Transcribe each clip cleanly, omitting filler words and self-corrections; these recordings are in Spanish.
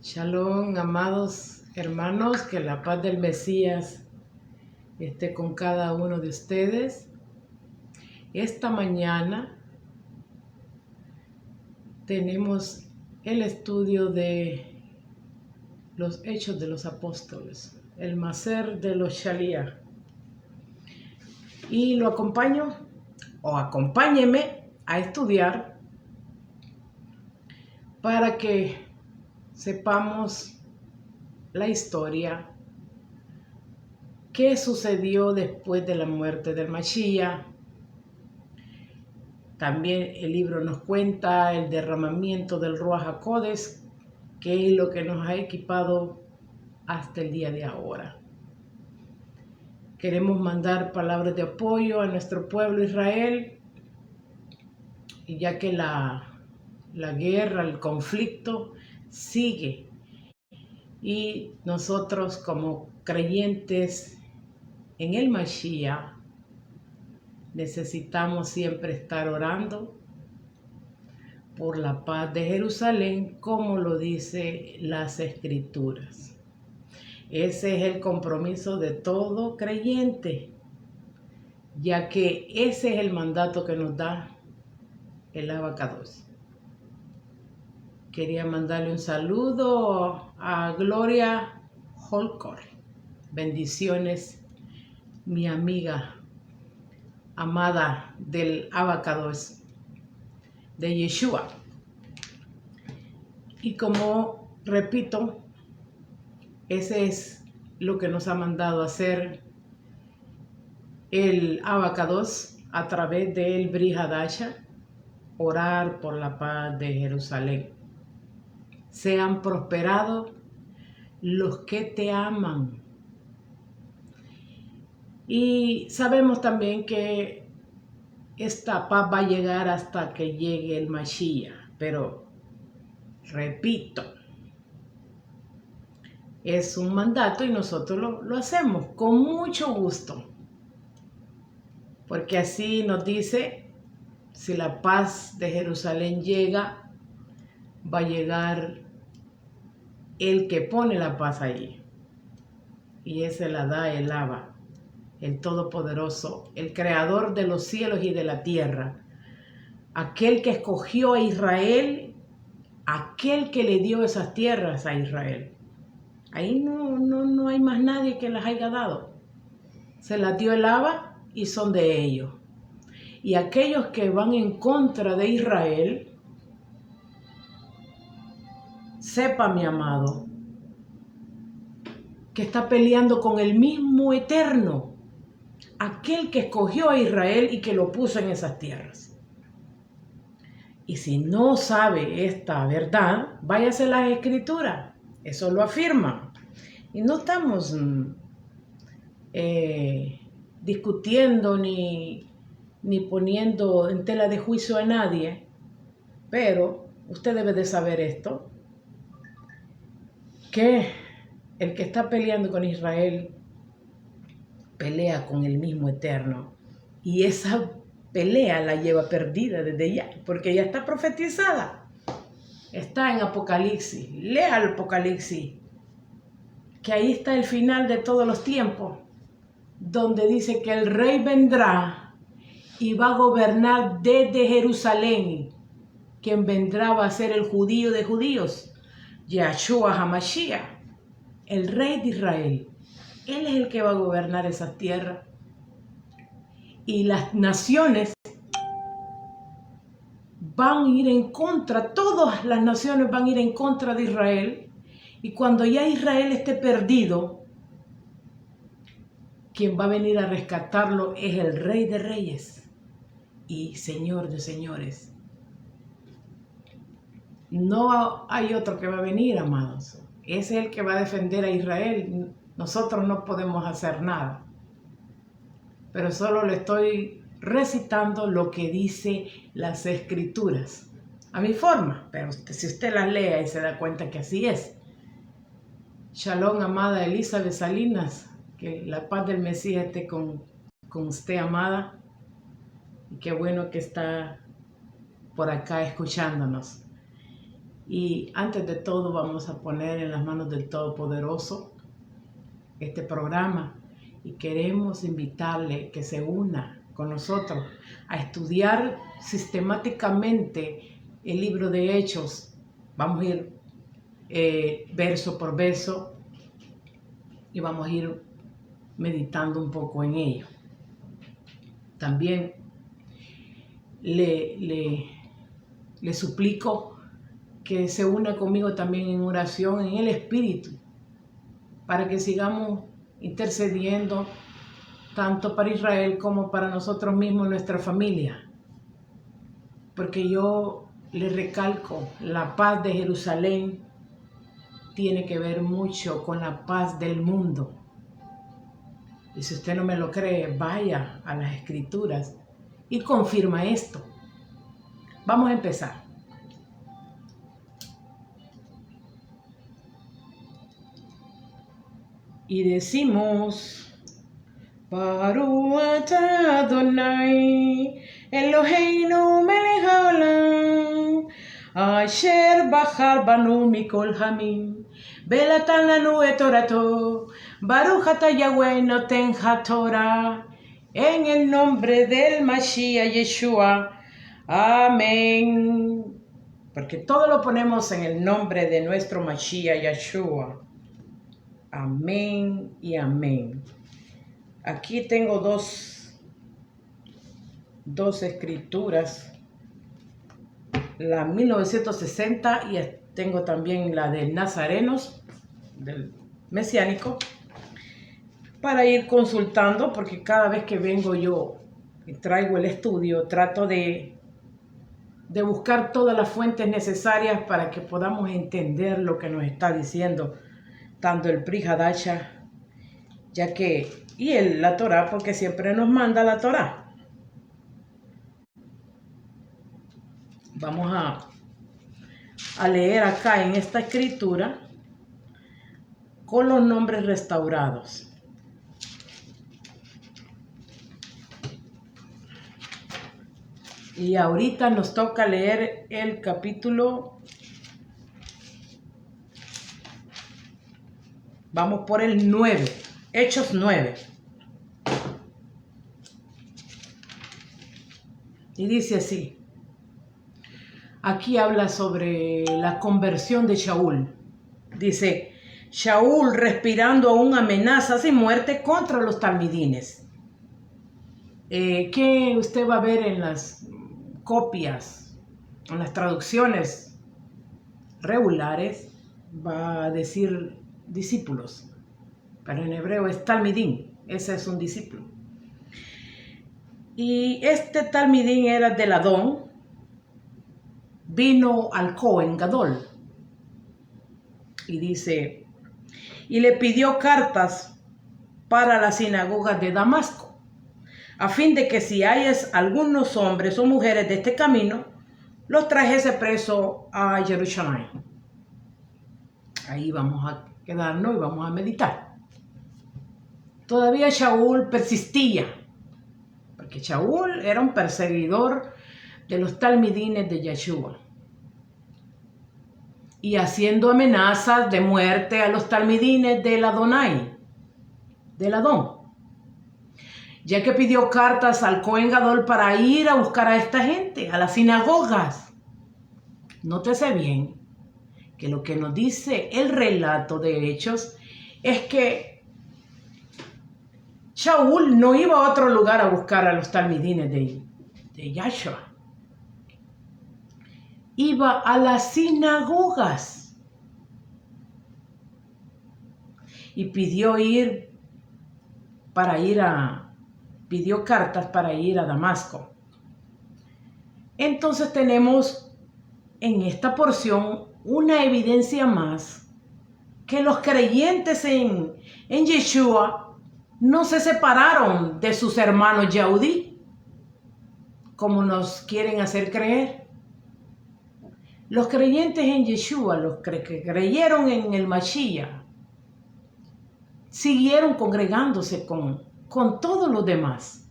Shalom, amados hermanos, que la paz del Mesías esté con cada uno de ustedes. Esta mañana tenemos el estudio de los Hechos de los Apóstoles, el Maser de los Shalía. Y lo acompaño, o acompáñeme a estudiar para que sepamos la historia, qué sucedió después de la muerte del Mashiach. También el libro nos cuenta el derramamiento del Ruach HaKodesh, que es lo que nos ha equipado hasta el día de ahora. Queremos mandar palabras de apoyo a nuestro pueblo Israel, y ya que la guerra, el conflicto sigue, y nosotros como creyentes en el Mashiach necesitamos siempre estar orando por la paz de Jerusalén, como lo dice las Escrituras. Ese es el compromiso de todo creyente, ya que ese es el mandato que nos da el Abacados. Quería mandarle un saludo a Gloria Holcor. Bendiciones, mi amiga amada del Abacados de Yeshua. Y como repito, ese es lo que nos ha mandado a hacer el Abacados a través del Brit Hadasha, orar por la paz de Jerusalén. Sean prosperados los que te aman. Y sabemos también que esta paz va a llegar hasta que llegue el Mashiach, pero repito, es un mandato y nosotros lo hacemos con mucho gusto, porque así nos dice, si la paz de Jerusalén llega, va a llegar el que pone la paz allí, y ese la da el Abba, el Todopoderoso, el Creador de los cielos y de la tierra, aquel que escogió a Israel, aquel que le dio esas tierras a Israel. Ahí no hay más nadie que las haya dado. Se las dio el Abba y son de ellos. Y aquellos que van en contra de Israel, sepa, mi amado, que está peleando con el mismo Eterno, aquel que escogió a Israel y que lo puso en esas tierras. Y si no sabe esta verdad, váyase a las Escrituras, eso lo afirma. Y no estamos discutiendo ni poniendo en tela de juicio a nadie, pero usted debe de saber esto, que el que está peleando con Israel pelea con el mismo Eterno, y esa pelea la lleva perdida desde ya, porque ya está profetizada, está en Apocalipsis. Lea el Apocalipsis, que ahí está el final de todos los tiempos, donde dice que el rey vendrá y va a gobernar desde Jerusalén. Quien vendrá va a ser el judío de judíos, Yahshua HaMashiach, el rey de Israel. Él es el que va a gobernar esas tierras. Y las naciones van a ir en contra, todas las naciones van a ir en contra de Israel. Y cuando ya Israel esté perdido, quien va a venir a rescatarlo es el Rey de Reyes y Señor de Señores. No hay otro que va a venir, amados. Ese es el que va a defender a Israel. Nosotros no podemos hacer nada. Pero solo le estoy recitando lo que dice las Escrituras, a mi forma. Pero si usted las lee y se da cuenta que así es. Shalom, amada Elizabeth Salinas. Que la paz del Mesías esté con usted, amada. Y qué bueno que está por acá escuchándonos. Y antes de todo vamos a poner en las manos del Todopoderoso este programa y queremos invitarle que se una con nosotros a estudiar sistemáticamente el libro de Hechos. Vamos a ir verso por verso y vamos a ir meditando un poco en ello. También le suplico que se una conmigo también en oración en el Espíritu, para que sigamos intercediendo tanto para Israel como para nosotros mismos, nuestra familia. Porque yo le recalco, la paz de Jerusalén tiene que ver mucho con la paz del mundo. Y si usted no me lo cree, vaya a las Escrituras y confirma esto. Vamos a empezar. Y decimos, Baruch atah Adonai, Eloheinu melech haolam, asher bachar banu mikol hamim, ונתן לנו את תורתו, Baruch atah Yahweh noten haTorah, en el nombre del Mashiach Yeshua. Amén. Porque todo lo ponemos en el nombre de nuestro Mashiach Yeshua. Amén y amén. Aquí tengo dos escrituras. La 1960 y tengo también la de Nazarenos, del Mesiánico, para ir consultando, porque cada vez que vengo yo y traigo el estudio, trato de buscar todas las fuentes necesarias para que podamos entender lo que nos está diciendo tanto el Pri Hadasha, la Torah, porque siempre nos manda la Torah. Vamos a leer acá en esta escritura con los nombres restaurados. Y ahorita nos toca leer el capítulo. Vamos por el 9, Hechos 9. Y dice así. Aquí habla sobre la conversión de Shaul. Dice, Shaul respirando aún amenazas y muerte contra los talmidines. Que usted va a ver en las copias, en las traducciones regulares, va a decir discípulos, pero en hebreo es talmidín, ese es un discípulo. Y este talmidín era del Adón, vino al Cohen Gadol, y dice, y le pidió cartas para las sinagogas de Damasco, a fin de que si hayas algunos hombres o mujeres de este camino, los trajese preso a Jerusalén. Ahí vamos a quedarnos y vamos a meditar. Todavía Shaul persistía, porque Shaul era un perseguidor de los talmidines de Yeshua, y haciendo amenazas de muerte a los talmidines del Adonai, del Adón, ya que pidió cartas al Cohen Gadol para ir a buscar a esta gente, a las sinagogas. Nótese bien que lo que nos dice el relato de Hechos es que Shaul no iba a otro lugar a buscar a los talmidines de Yahshua. Iba a las sinagogas y pidió cartas para ir a Damasco. Entonces tenemos en esta porción una evidencia más que los creyentes en Yeshua no se separaron de sus hermanos Yehudí, como nos quieren hacer creer. Los creyentes en Yeshua, los que creyeron en el Mashiach, siguieron congregándose con todos los demás,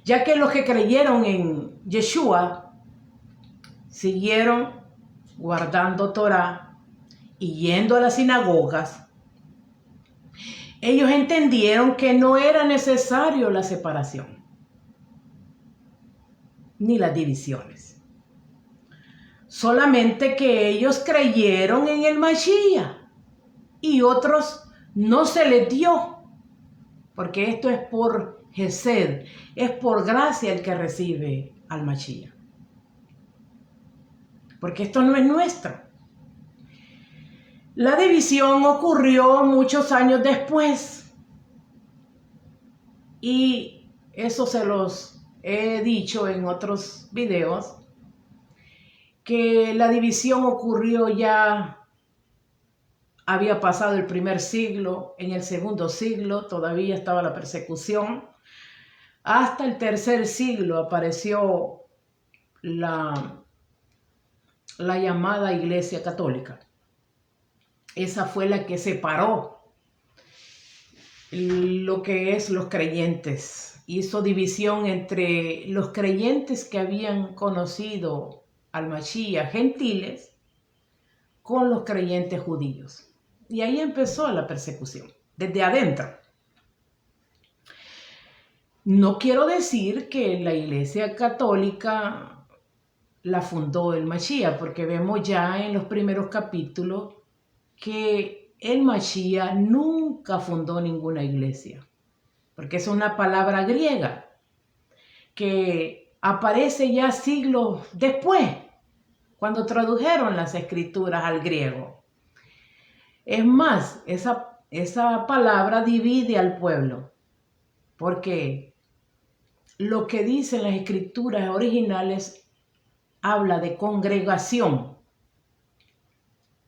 ya que los que creyeron en Yeshua siguieron guardando Torá y yendo a las sinagogas, ellos entendieron que no era necesario la separación ni las divisiones. Solamente que ellos creyeron en el Mashiach y otros no se les dio, porque esto es por Gesed, es por gracia el que recibe al Mashiach. Porque esto no es nuestro. La división ocurrió muchos años después y eso se los he dicho en otros videos, que la división ocurrió ya, había pasado el primer siglo, en el segundo siglo todavía estaba la persecución, hasta el tercer siglo apareció la llamada Iglesia Católica. Esa fue la que separó lo que es los creyentes. Hizo división entre los creyentes que habían conocido al Mashiach, gentiles, con los creyentes judíos. Y ahí empezó la persecución, desde adentro. No quiero decir que la Iglesia Católica la fundó el Mashiach, porque vemos ya en los primeros capítulos que el Mashiach nunca fundó ninguna iglesia, porque es una palabra griega que aparece ya siglos después, cuando tradujeron las escrituras al griego. Es más, esa palabra divide al pueblo, porque lo que dicen las escrituras originales habla de congregación,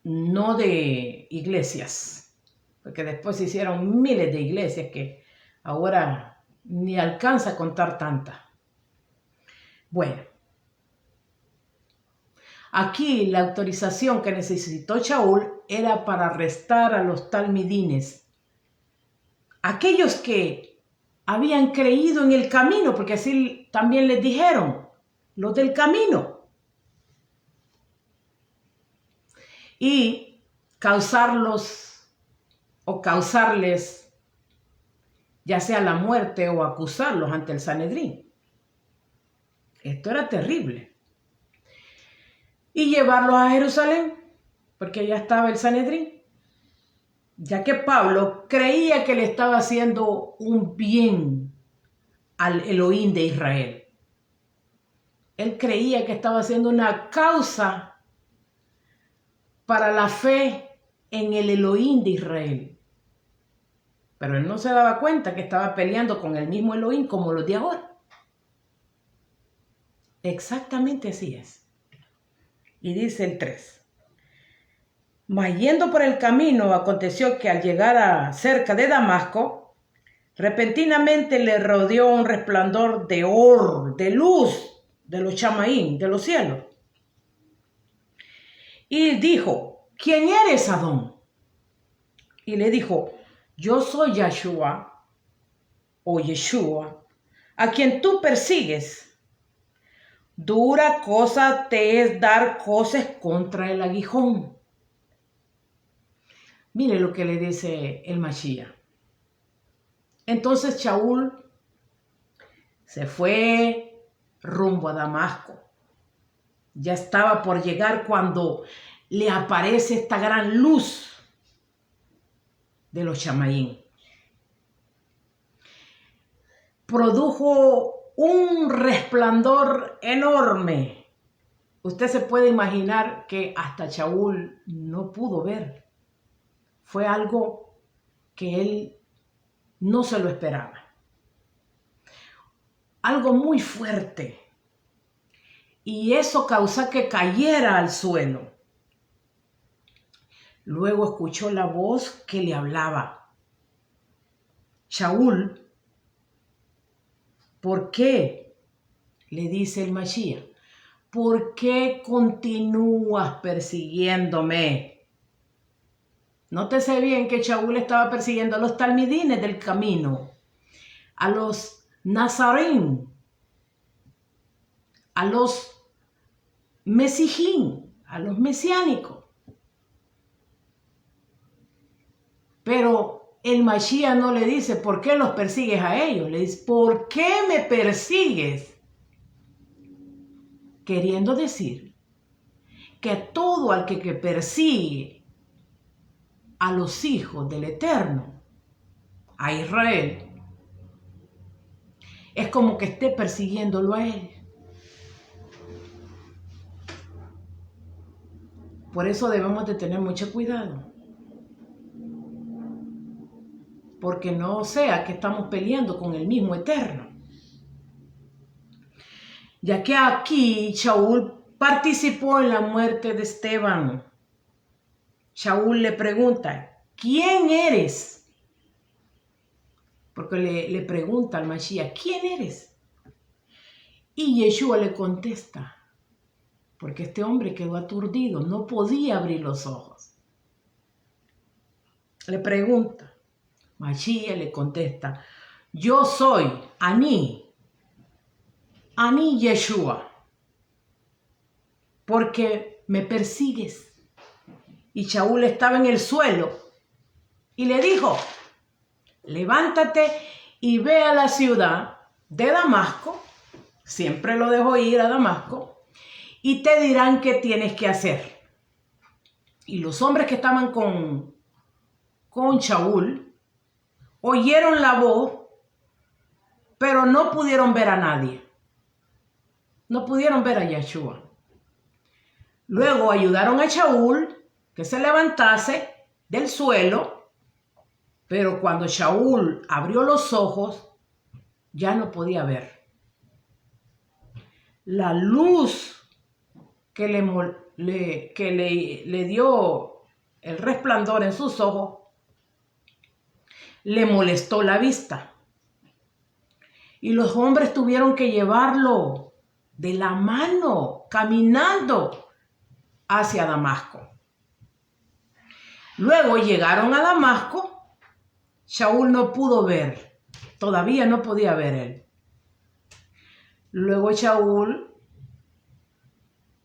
no de iglesias, porque después se hicieron miles de iglesias que ahora ni alcanza a contar tantas. Bueno, aquí la autorización que necesitó Shaul era para arrestar a los talmidines, aquellos que habían creído en el camino, porque así también les dijeron, los del camino, y causarles ya sea la muerte o acusarlos ante el Sanedrín. Esto era terrible. Y llevarlos a Jerusalén, porque ya estaba el Sanedrín, ya que Pablo creía que le estaba haciendo un bien al Elohim de Israel. Él creía que estaba haciendo una causa para la fe en el Elohim de Israel. Pero él no se daba cuenta que estaba peleando con el mismo Elohim como los de ahora. Exactamente así es. Y dice el 3. Mas yendo por el camino, aconteció que al llegar cerca de Damasco, repentinamente le rodeó un resplandor de or, de luz, de los chamaín, de los cielos. Y dijo, ¿quién eres, Adón? Y le dijo, yo soy Yeshua, o Yeshua, a quien tú persigues. Dura cosa te es dar coces contra el aguijón. Mire lo que le dice el Mashiach. Entonces Shaul se fue rumbo a Damasco. Ya estaba por llegar cuando le aparece esta gran luz de los chamaín. Produjo un resplandor enorme. Usted se puede imaginar que hasta Shaul no pudo ver. Fue algo que él no se lo esperaba. Algo muy fuerte. Y eso causó que cayera al suelo. Luego escuchó la voz que le hablaba. Shaul, ¿por qué? Le dice el Mashiach. ¿Por qué continúas persiguiéndome? Nótese bien que Shaul estaba persiguiendo a los talmidines del camino, a los nazarín, a los mesijín, a los mesiánicos. Pero el Mashiach no le dice, ¿por qué los persigues a ellos? Le dice, ¿por qué me persigues? Queriendo decir que todo al que persigue a los hijos del Eterno, a Israel, es como que esté persiguiéndolo a él. Por eso debemos de tener mucho cuidado. Porque no sea que estamos peleando con el mismo Eterno. Ya que aquí Shaul participó en la muerte de Esteban. Shaul le pregunta, ¿quién eres? Porque le pregunta al Mashiach, ¿quién eres? Y Yeshua le contesta, porque este hombre quedó aturdido, no podía abrir los ojos. Le pregunta, Mashiach le contesta, yo soy Ani Yeshua, porque me persigues. Y Shaul estaba en el suelo y le dijo, levántate y ve a la ciudad de Damasco, siempre lo dejó ir a Damasco, y te dirán qué tienes que hacer. Y los hombres que estaban con Shaul oyeron la voz, pero no pudieron ver a nadie. No pudieron ver a Yeshua. Luego ayudaron a Shaul que se levantase del suelo, pero cuando Shaul abrió los ojos, ya no podía ver. La luz que le dio el resplandor en sus ojos le molestó la vista. Y los hombres tuvieron que llevarlo de la mano, caminando hacia Damasco. Luego llegaron a Damasco. Shaul no pudo ver, todavía no podía ver él. Luego Shaul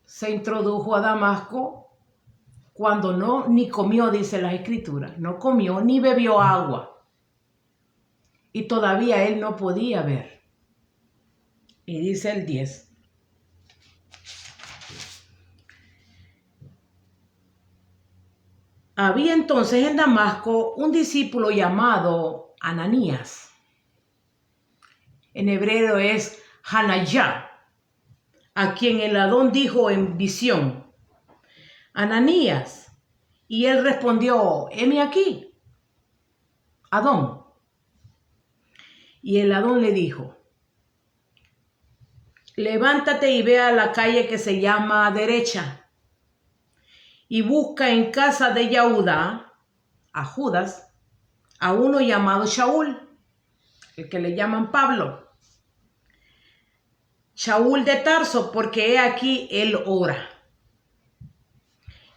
se introdujo a Damasco cuando ni comió, dice las escrituras, no comió ni bebió agua. Y todavía él no podía ver. Y dice el 10. Había entonces en Damasco un discípulo llamado Ananías. En hebreo es Hanayá, a quien el Adón dijo en visión, Ananías. Y él respondió, heme aquí, Adón. Y el Adón le dijo, levántate y ve a la calle que se llama Derecha y busca en casa de Yahudá, a Judas, a uno llamado Shaul, el que le llaman Pablo. Shaul de Tarso, porque he aquí él ora.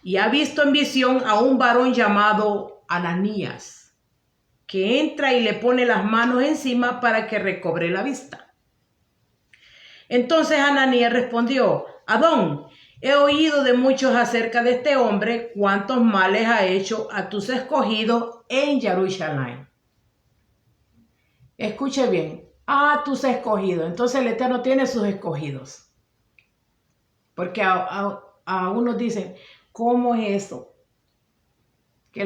Y ha visto en visión a un varón llamado Ananías, que entra y le pone las manos encima para que recobre la vista. Entonces Ananías respondió, Adón, he oído de muchos acerca de este hombre, cuántos males ha hecho a tus escogidos en Jerusalén. Escuche bien, a tus escogidos. Entonces el Eterno tiene sus escogidos. Porque a unos dicen, ¿cómo es eso? Que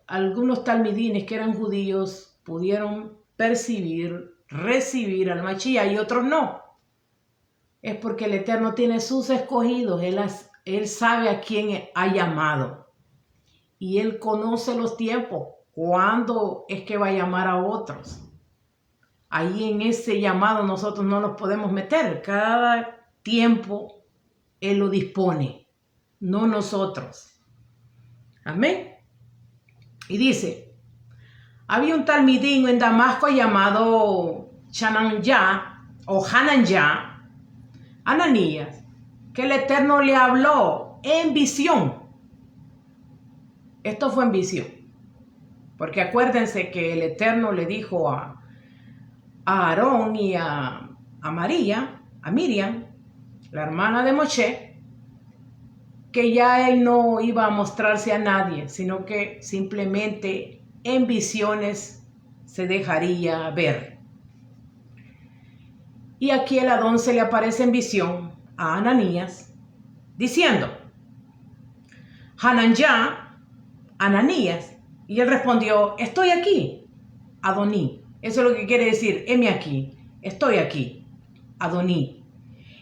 algunos talmidines que eran judíos pudieron recibir al Mashiach y otros no. Es porque el Eterno tiene sus escogidos. Él sabe a quién ha llamado. Y Él conoce los tiempos. ¿Cuándo es que va a llamar a otros? Ahí en ese llamado nosotros no nos podemos meter. Cada tiempo Él lo dispone, no nosotros. Amén. Y dice, había un talmidín en Damasco llamado Hananyá, Ananías, que el Eterno le habló en visión. Esto fue en visión. Porque acuérdense que el Eterno le dijo a Aarón y a Miriam, la hermana de Moshe, que ya él no iba a mostrarse a nadie, sino que simplemente en visiones se dejaría ver. Y aquí el Adón se le aparece en visión a Ananías, diciendo: Hananyá, Ananías. Y él respondió: estoy aquí, Adoní. Eso es lo que quiere decir: heme aquí, estoy aquí, Adoní.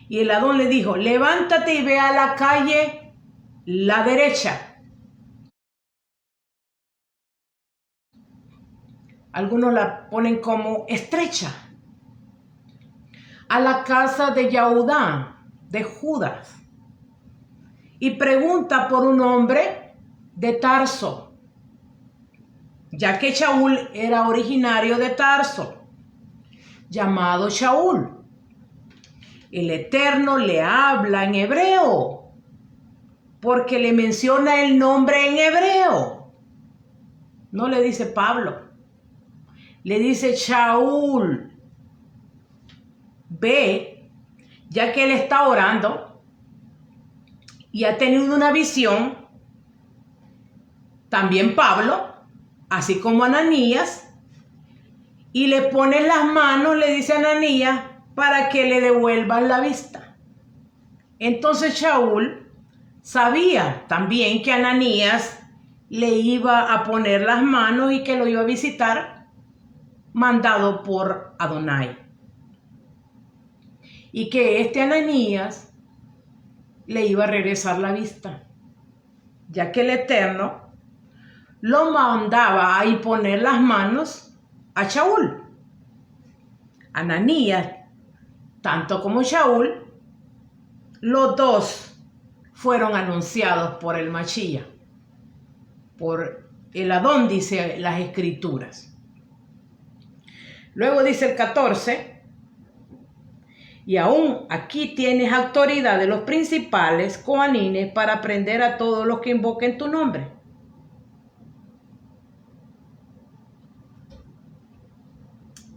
Y el Adón le dijo: levántate y ve a la calle la derecha. Algunos la ponen como estrecha. A la casa de Yahudá, de Judas. Y pregunta por un hombre de Tarso, ya que Shaul era originario de Tarso, llamado Shaul. El Eterno le habla en hebreo, porque le menciona el nombre en hebreo. No le dice Pablo, le dice Shaul. Ve, ya que él está orando y ha tenido una visión, también Pablo, así como Ananías, y le pone las manos, le dice a Ananías, para que le devuelvan la vista. Entonces Shaul sabía también que Ananías le iba a poner las manos y que lo iba a visitar, mandado por Adonai. Y que este Ananías le iba a regresar la vista, ya que el Eterno lo mandaba a imponer las manos a Shaul. Ananías, tanto como Shaul, los dos fueron anunciados por el Mashiach, por el Adón, dice las Escrituras. Luego dice el 14: y aún aquí tienes autoridad de los principales coanines para prender a todos los que invoquen tu nombre.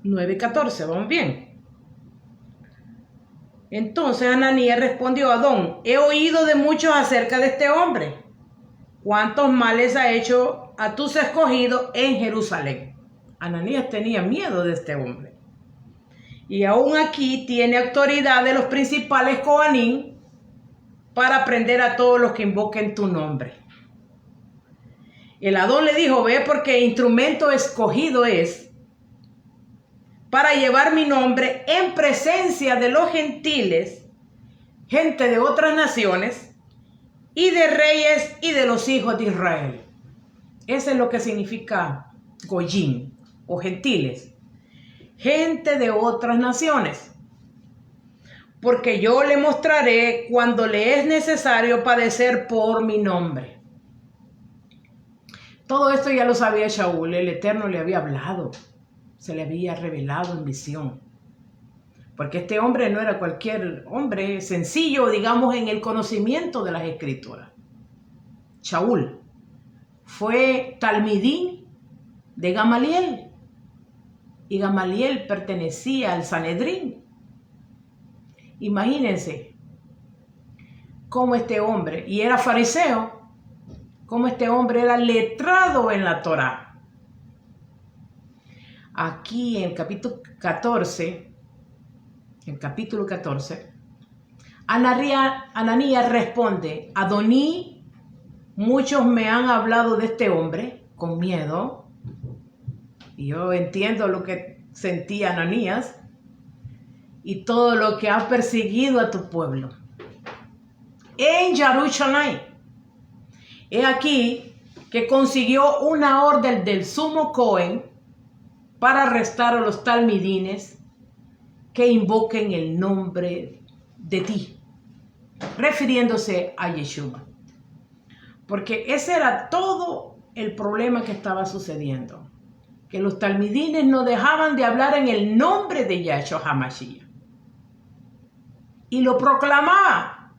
(9:14), vamos bien. Entonces Ananías respondió a Adón: he oído de muchos acerca de este hombre, cuántos males ha hecho a tus escogidos en Jerusalén. Ananías tenía miedo de este hombre. Y aún aquí tiene autoridad de los principales coanín para prender a todos los que invoquen tu nombre. El Adón le dijo: ve, porque instrumento escogido es para llevar mi nombre en presencia de los gentiles, gente de otras naciones, y de reyes y de los hijos de Israel. Eso es lo que significa Goyim o gentiles, gente de otras naciones. Porque yo le mostraré cuando le es necesario padecer por mi nombre. Todo esto ya lo sabía Shaul, el Eterno le había hablado, se le había revelado en visión. Porque este hombre no era cualquier hombre sencillo, digamos, en el conocimiento de las Escrituras. Shaul fue talmidín de Gamaliel, y Gamaliel pertenecía al Sanedrín. Imagínense cómo este hombre, y era fariseo, cómo este hombre era letrado en la Torá. Aquí en el capítulo 14, Ananías responde: Adoní, muchos me han hablado de este hombre con miedo. Y yo entiendo lo que sentía Ananías y todo lo que ha perseguido a tu pueblo en Jerusalén. He aquí que consiguió una orden del sumo Cohen para arrestar a los talmidines que invoquen el nombre de ti, refiriéndose a Yeshua. Porque ese era todo el problema que estaba sucediendo, que los talmidines no dejaban de hablar en el nombre de Yahshua HaMashiach. Y lo proclamaban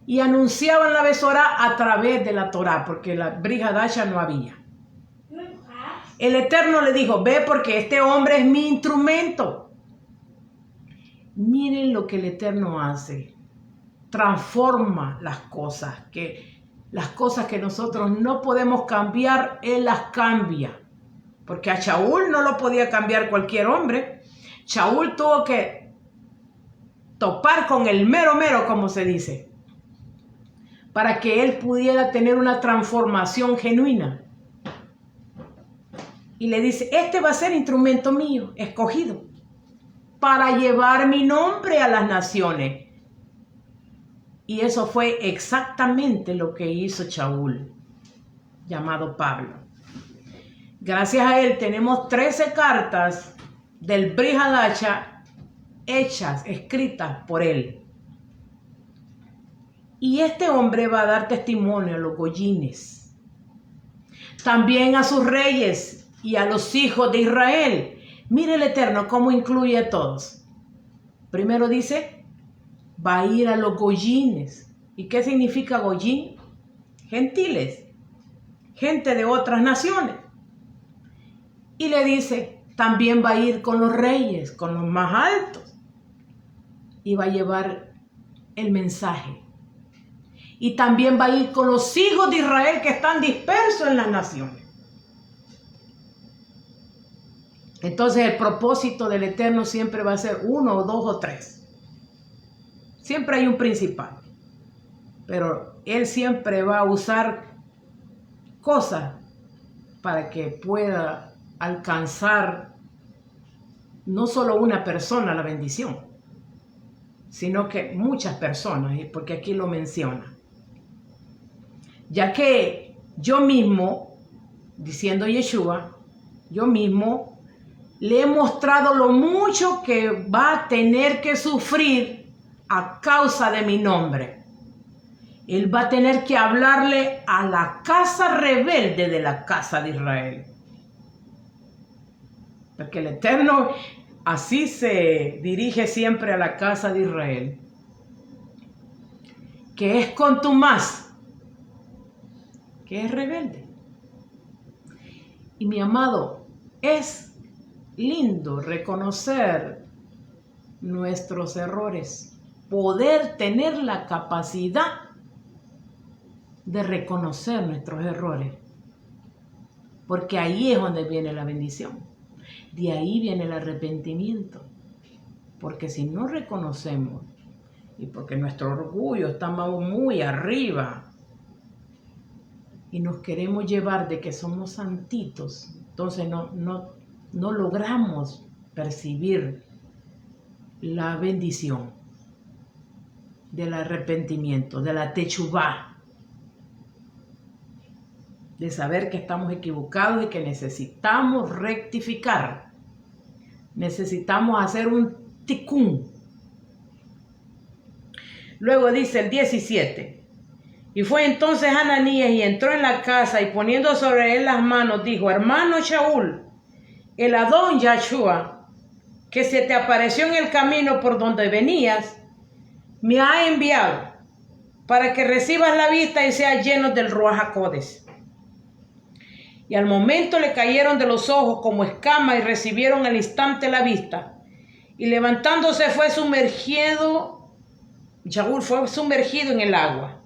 y anunciaban la Besorá a través de la Torá, porque la Brit Hadashah no había. El Eterno le dijo: ve, porque este hombre es mi instrumento. Miren lo que el Eterno hace. transforma las cosas, que las cosas que nosotros no podemos cambiar, Él las cambia. Porque a Shaul no lo podía cambiar cualquier hombre. Shaul tuvo que topar con el mero mero, como se dice, para que él pudiera tener una transformación genuina. Y le dice, este va a ser instrumento mío, escogido, para llevar mi nombre a las naciones. Y eso fue exactamente lo que hizo Shaul, llamado Pablo. Gracias a él tenemos 13 cartas del Brit Hadasha hechas, escritas por él. Y este hombre va a dar testimonio a los goyines, también a sus reyes y a los hijos de Israel. Mire el Eterno cómo incluye a todos. Primero dice, va a ir a los goyines. ¿Y qué significa goyín? Gentiles, gente de otras naciones. Y le dice, también va a ir con los reyes, con los más altos. Y va a llevar el mensaje. Y también va a ir con los hijos de Israel que están dispersos en las naciones. Entonces el propósito del Eterno siempre va a ser 1 o 2 o 3. Siempre hay un principal. Pero Él siempre va a usar cosas para que pueda alcanzar no solo una persona la bendición, sino que muchas personas, porque aquí lo menciona. Ya que yo mismo, diciendo Yeshua, yo mismo le he mostrado lo mucho que va a tener que sufrir a causa de mi nombre. Él va a tener que hablarle a la casa rebelde de la casa de Israel. Porque el Eterno así se dirige siempre a la casa de Israel, que es contumaz, que es rebelde. Y mi amado, es lindo reconocer nuestros errores, poder tener la capacidad de reconocer nuestros errores, porque ahí es donde viene la bendición, de ahí viene el arrepentimiento, porque si no reconocemos, y porque nuestro orgullo está muy arriba, y nos queremos llevar de que somos santitos, entonces no logramos percibir la bendición del arrepentimiento, de la techubá, de saber que estamos equivocados y que necesitamos rectificar, necesitamos hacer un tikkun. Luego dice el 17, y fue entonces Ananías y entró en la casa y poniendo sobre él las manos dijo, hermano Shaul, el Adón Yahshua, que se te apareció en el camino por donde venías, me ha enviado para que recibas la vista y seas lleno del Ruach HaKodesh. Y al momento le cayeron de los ojos como escamas y recibieron al instante la vista. Y levantándose fue sumergido, Shaul fue sumergido en el agua.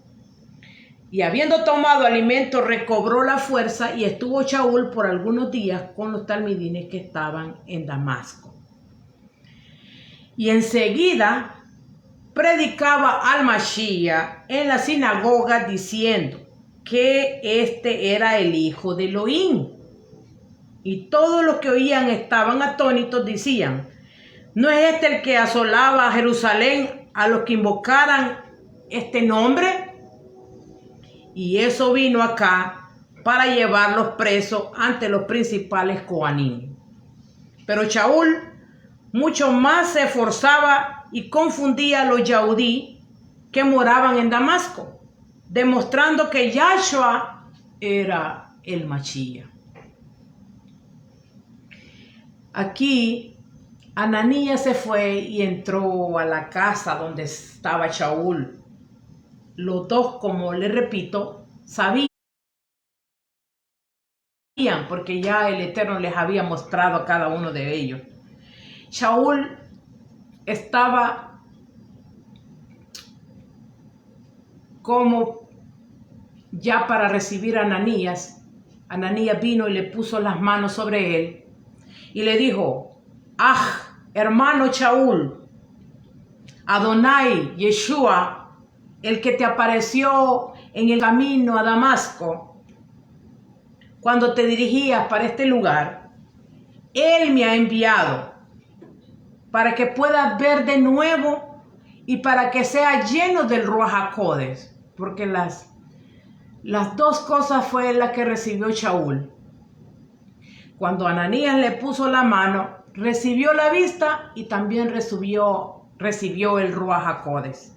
Y habiendo tomado alimento recobró la fuerza y estuvo Shaul por algunos días con los talmidines que estaban en Damasco. Y enseguida predicaba al Mashiach en la sinagoga diciendo que este era el hijo de Elohim. Y todos los que oían estaban atónitos, decían, ¿no es este el que asolaba a Jerusalén a los que invocaran este nombre? Y eso vino acá para llevarlos presos ante los principales coanim. Pero Shaul mucho más se esforzaba y confundía a los yaudí que moraban en Damasco, demostrando que Yahshua era el Mashiach. Aquí Ananías se fue y entró a la casa donde estaba Shaul. Los dos, como le repito, sabían, porque ya el Eterno les había mostrado a cada uno de ellos. Shaul estaba como ya para recibir a Ananías, Ananías vino y le puso las manos sobre él y le dijo: hermano Shaul, Adonai, Yeshua, el que te apareció en el camino a Damasco, cuando te dirigías para este lugar, él me ha enviado para que puedas ver de nuevo y para que sea lleno del Ruach HaKodesh, porque las dos cosas fue la que recibió Shaul. Cuando Ananías le puso la mano, recibió la vista y también recibió el Ruach HaKodesh.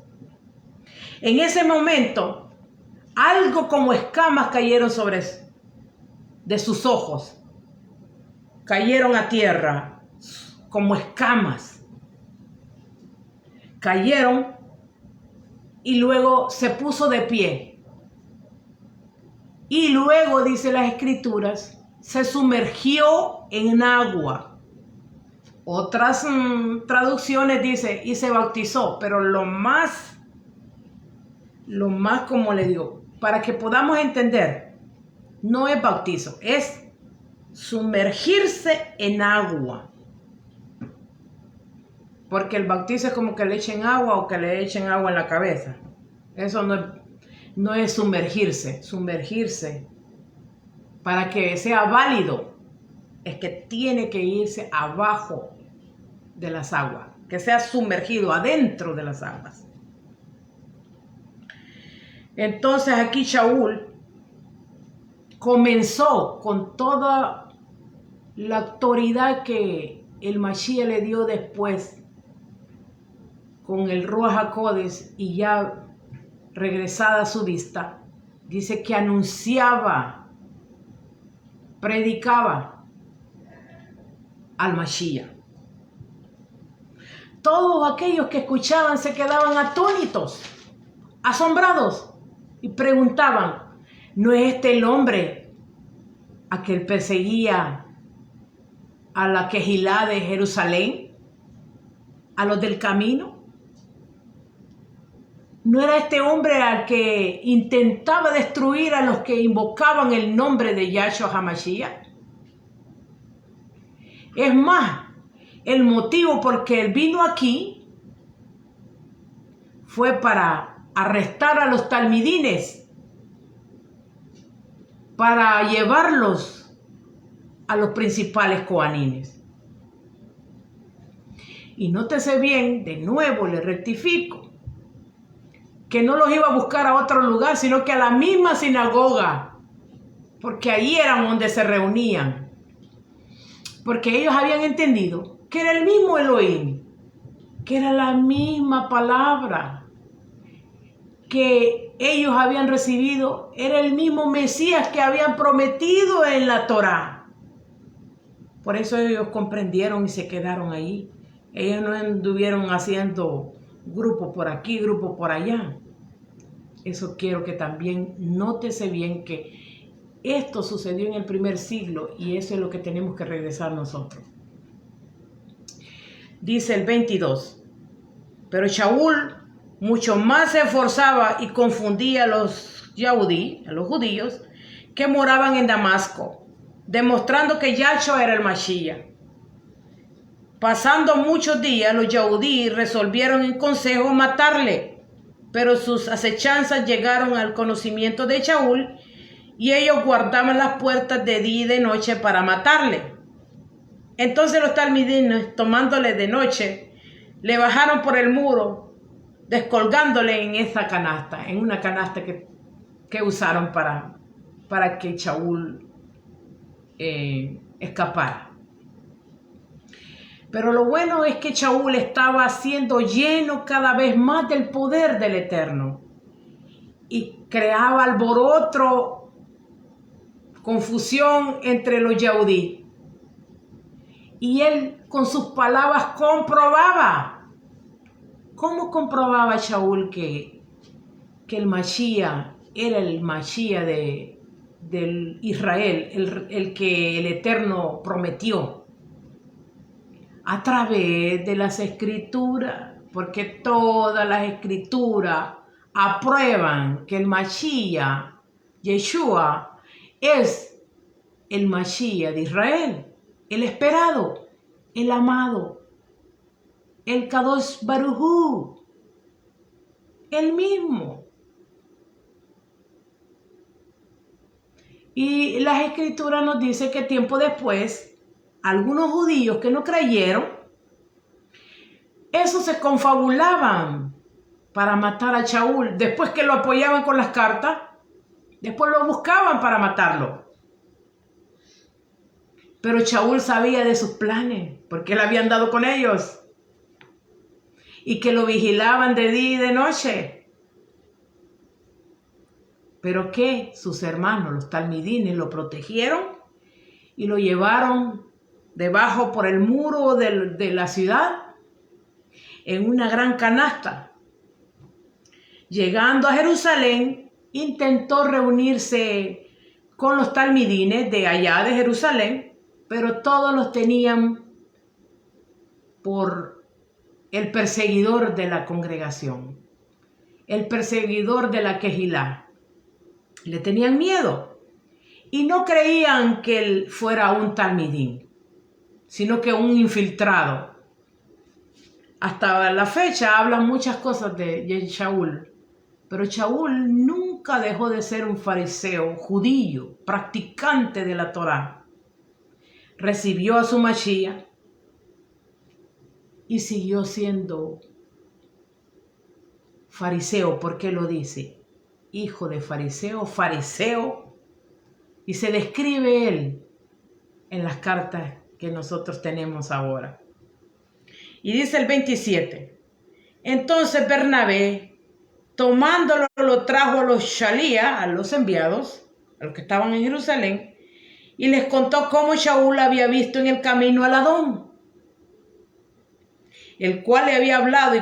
En ese momento, algo como escamas cayeron de sus ojos. Cayeron a tierra como escamas. Cayeron y luego se puso de pie. Y luego, dice las Escrituras, se sumergió en agua. Otras traducciones dice y se bautizó, pero lo más como le digo, para que podamos entender, no es bautizo, es sumergirse en agua. Porque el bautizo es como que le echen agua o que le echen agua en la cabeza. Eso no es sumergirse. Sumergirse, para que sea válido, es que tiene que irse abajo de las aguas, que sea sumergido adentro de las aguas. Entonces aquí Shaul comenzó con toda la autoridad que el Mashiach le dio después, con el Ruach HaKodesh, y ya regresada a su vista, dice que anunciaba, predicaba al Mashiach. Todos aquellos que escuchaban se quedaban atónitos, asombrados, y preguntaban: ¿no es este el hombre a que él perseguía a la Quejilá de Jerusalén, a los del camino? ¿No era este hombre al que intentaba destruir a los que invocaban el nombre de Yahshua HaMashiach? Es más, el motivo por que él vino aquí fue para arrestar a los talmidines, para llevarlos a los principales coanines. Y nótese bien, de nuevo le rectifico, que no los iba a buscar a otro lugar, sino que a la misma sinagoga, porque ahí era donde se reunían, porque ellos habían entendido que era el mismo Elohim, que era la misma palabra que ellos habían recibido, era el mismo Mesías que habían prometido en la Torá. Por eso ellos comprendieron y se quedaron ahí. Ellos no anduvieron haciendo grupo por aquí, grupo por allá. Eso quiero que también nótese bien, que esto sucedió en el primer siglo y eso es lo que tenemos que regresar nosotros. Dice el 22, pero Shaul mucho más se esforzaba y confundía a los judíos que moraban en Damasco, demostrando que Yahshua era el Mashiach. Pasando muchos días, los Yehudí resolvieron en consejo matarle, pero sus acechanzas llegaron al conocimiento de Shaul y ellos guardaban las puertas de día y de noche para matarle. Entonces los talmidinos, tomándole de noche, le bajaron por el muro, descolgándole en esa canasta, en una canasta que usaron para que Shaul escapara. Pero lo bueno es que Shaul estaba siendo lleno cada vez más del poder del Eterno y creaba alboroto, confusión entre los Yehudí. Y él con sus palabras comprobaba. ¿Cómo comprobaba Shaul que el Mashiach era el Mashiach del Israel, el que el Eterno prometió? A través de las Escrituras, porque todas las Escrituras aprueban que el Mashiach, Yeshua, es el Mashiach de Israel, el esperado, el amado, el Kadosh Baruj Hu, el mismo. Y las escrituras nos dicen que tiempo después, algunos judíos que no creyeron, esos se confabulaban para matar a Shaul. Después que lo apoyaban con las cartas, después lo buscaban para matarlo. Pero Shaul sabía de sus planes, porque le habían dado con ellos. Y que lo vigilaban de día y de noche. Pero que sus hermanos, los talmidines, lo protegieron y lo llevaron debajo por el muro de la ciudad en una gran canasta. Llegando a Jerusalén, intentó reunirse con los talmidines de allá de Jerusalén, pero todos los tenían por el perseguidor de la congregación, el perseguidor de la Quejilá. Le tenían miedo y no creían que él fuera un talmidín, sino que un infiltrado. Hasta la fecha hablan muchas cosas de Shaul, pero Shaul nunca dejó de ser un fariseo judío, practicante de la Torá. Recibió a su Mashiach y siguió siendo fariseo. ¿Por qué lo dice? Hijo de fariseo, fariseo, y se describe él en las cartas que nosotros tenemos ahora. Y dice el 27, entonces Bernabé, tomándolo, lo trajo a los Shalía, a los enviados, a los que estaban en Jerusalén, y les contó cómo Shaul había visto en el camino al Adón, el cual le había hablado,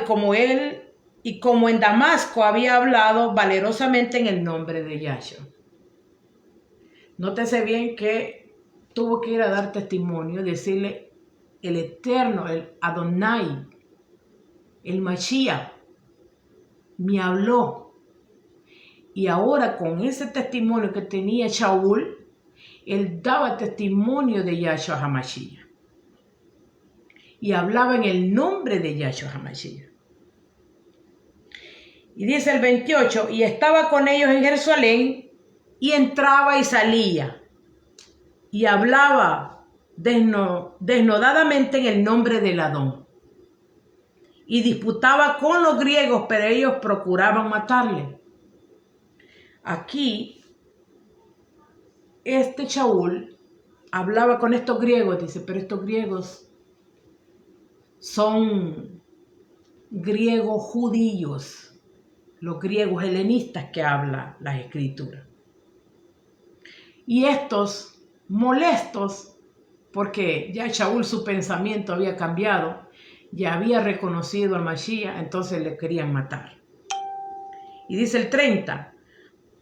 y como en Damasco había hablado valerosamente en el nombre de Yahshua. Nótese bien que tuvo que ir a dar testimonio, decirle el Eterno, el Adonai, el Mashiach, me habló. Y ahora con ese testimonio que tenía Shaul, él daba testimonio de Yahshua HaMashiach. Y hablaba en el nombre de Yahshua HaMashiach. Y dice el 28, y estaba con ellos en Jerusalén, y entraba y salía, y hablaba desnudadamente en el nombre del Adón. Y disputaba con los griegos, pero ellos procuraban matarle. Aquí, este Shaul hablaba con estos griegos, dice, pero estos griegos son griegos judíos, los griegos helenistas que habla las escrituras. Y estos molestos, porque ya Shaul su pensamiento había cambiado, ya había reconocido al Mashiach, entonces le querían matar. Y dice el 30,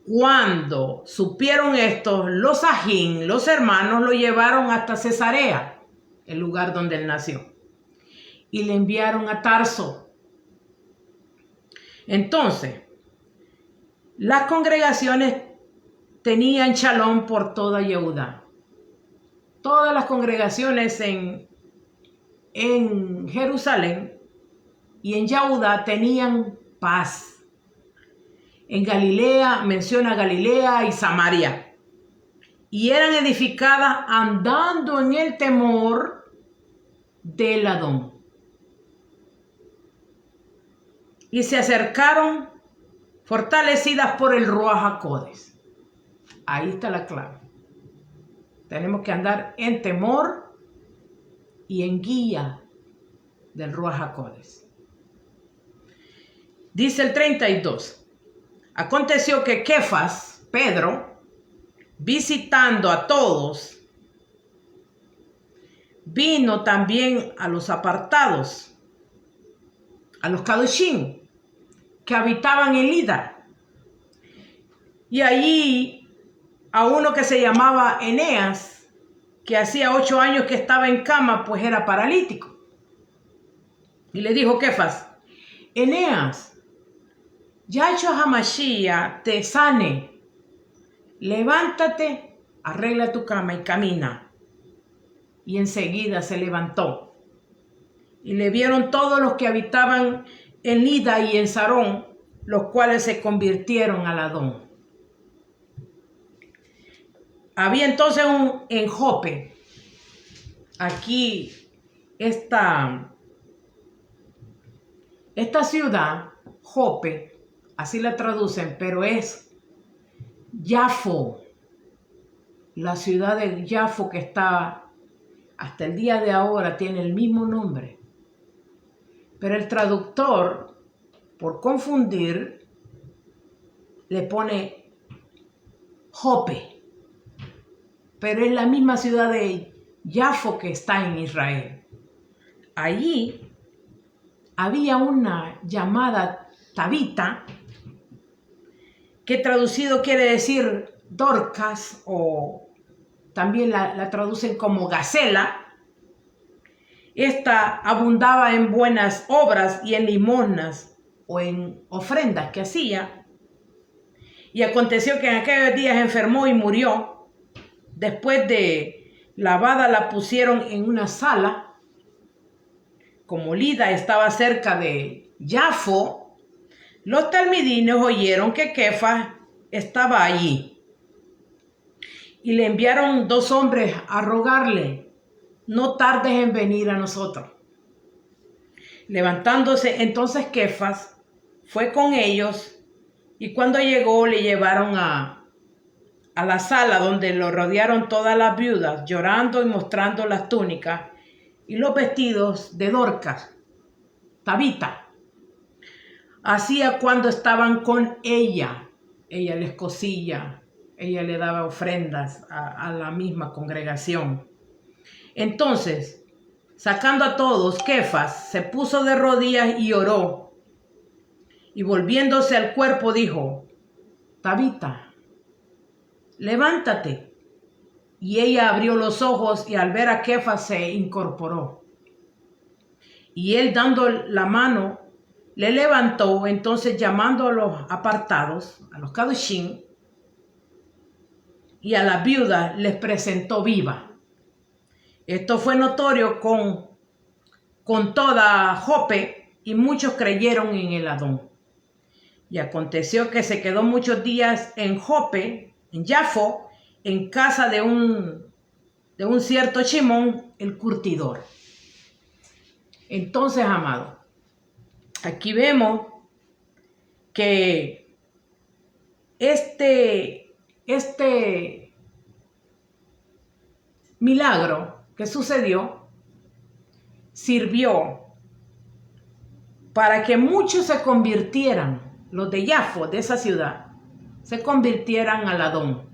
cuando supieron esto, los ajín, los hermanos, lo llevaron hasta Cesarea, el lugar donde él nació, y le enviaron a Tarso. Entonces, las congregaciones tenían shalom por toda Yehudá. Todas las congregaciones en Jerusalén y en Yehudá tenían paz. En Galilea, menciona Galilea y Samaria. Y eran edificadas andando en el temor del Adón. Y se acercaron fortalecidas por el Ruach HaKodesh. Ahí está la clave. Tenemos que andar en temor y en guía del Ruach HaKodesh. Dice el 32. Aconteció que Kefas, Pedro, visitando a todos, vino también a los apartados, a los Kadoshim, que habitaban en Lida. Y allí a uno que se llamaba Eneas, que hacía 8 años que estaba en cama, pues era paralítico. Y le dijo Kefas, Eneas, Yahshua HaMashiach te sane. Levántate, arregla tu cama y camina. Y enseguida se levantó. Y le vieron todos los que habitaban en Lida y en Sarón, los cuales se convirtieron al Adón. Había entonces en Jope, aquí esta ciudad, Jope, así la traducen, pero es Yafo, la ciudad de Yafo que está hasta el día de ahora, tiene el mismo nombre. Pero el traductor, por confundir, le pone Jope, pero es la misma ciudad de Yafo que está en Israel. Allí había una llamada Tabita, que traducido quiere decir Dorcas, o también la traducen como Gacela. Esta abundaba en buenas obras y en limosnas o en ofrendas que hacía. Y aconteció que en aquellos días enfermó y murió. Después de lavada la pusieron en una sala. Como Lida estaba cerca de Yafo, los talmidinos oyeron que Kefas estaba allí. Y le enviaron 2 hombres a rogarle: no tardes en venir a nosotros. Levantándose entonces Kefas fue con ellos, y cuando llegó le llevaron a la sala donde lo rodearon todas las viudas, llorando y mostrando las túnicas y los vestidos de Dorcas, Tabita. Hacía cuando estaban con ella. Ella les cosía, ella le daba ofrendas a la misma congregación. Entonces, sacando a todos, Kefas se puso de rodillas y oró. Y volviéndose al cuerpo dijo: Tabita, levántate. Y ella abrió los ojos y al ver a Kefas se incorporó. Y él, dando la mano, le levantó. Entonces, llamando a los apartados, a los Kadoshim, y a las viudas, les presentó viva. Esto fue notorio con toda Jope, y muchos creyeron en el Adón. Y aconteció que se quedó muchos días en Jope, en Yafo, en casa de un cierto Shimón, el curtidor. Entonces, amado, aquí vemos que este milagro que sucedió sirvió para que muchos se convirtieran, los de Yafo, de esa ciudad, se convirtieran al Adón.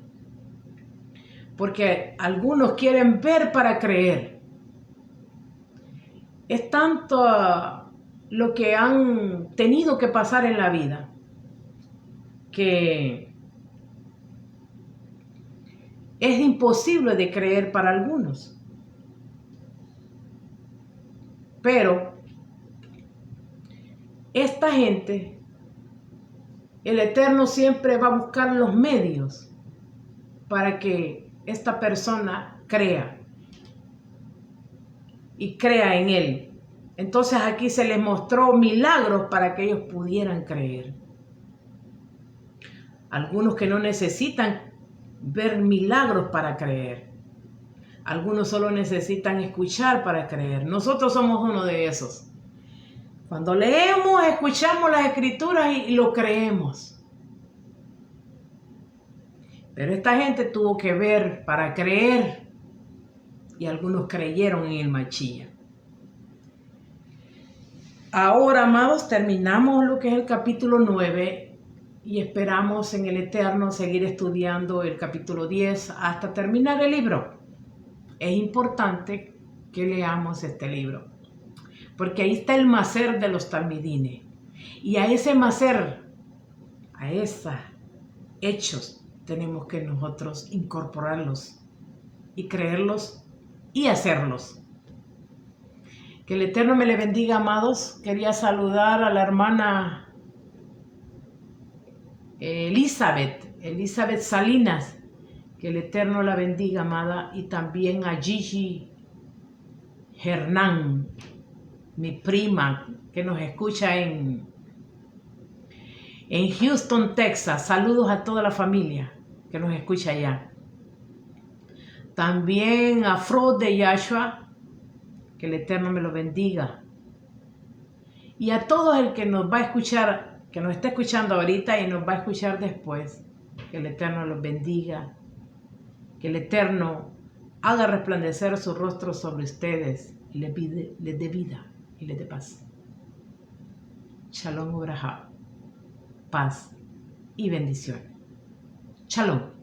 Porque algunos quieren ver para creer. Es tanto lo que han tenido que pasar en la vida que es imposible de creer para algunos. Pero esta gente, el Eterno siempre va a buscar los medios para que esta persona crea y crea en Él. Entonces aquí se les mostró milagros para que ellos pudieran creer. Algunos que no necesitan ver milagros para creer. Algunos solo necesitan escuchar para creer. Nosotros somos uno de esos. Cuando leemos, escuchamos las escrituras y lo creemos. Pero esta gente tuvo que ver para creer, y algunos creyeron en el Mashiach. Ahora, amados, terminamos lo que es el capítulo 9 y esperamos en el Eterno seguir estudiando el capítulo 10 hasta terminar el libro. Es importante que leamos este libro, porque ahí está el maser de los talmidines. Y a ese maser, a esos hechos, tenemos que nosotros incorporarlos y creerlos y hacerlos. Que el Eterno me le bendiga, amados. Quería saludar a la hermana Elizabeth Salinas, que el Eterno la bendiga, amada, y también a Gigi Hernán, mi prima, que nos escucha en Houston, Texas. Saludos a toda la familia que nos escucha allá. También a Fro de Yahshua, que el Eterno me lo bendiga. Y a todos el que nos va a escuchar, que nos está escuchando ahorita y nos va a escuchar después, que el Eterno los bendiga, que el Eterno haga resplandecer su rostro sobre ustedes y les dé vida y les dé paz. Shalom Ubrahá, paz y bendición. Shalom.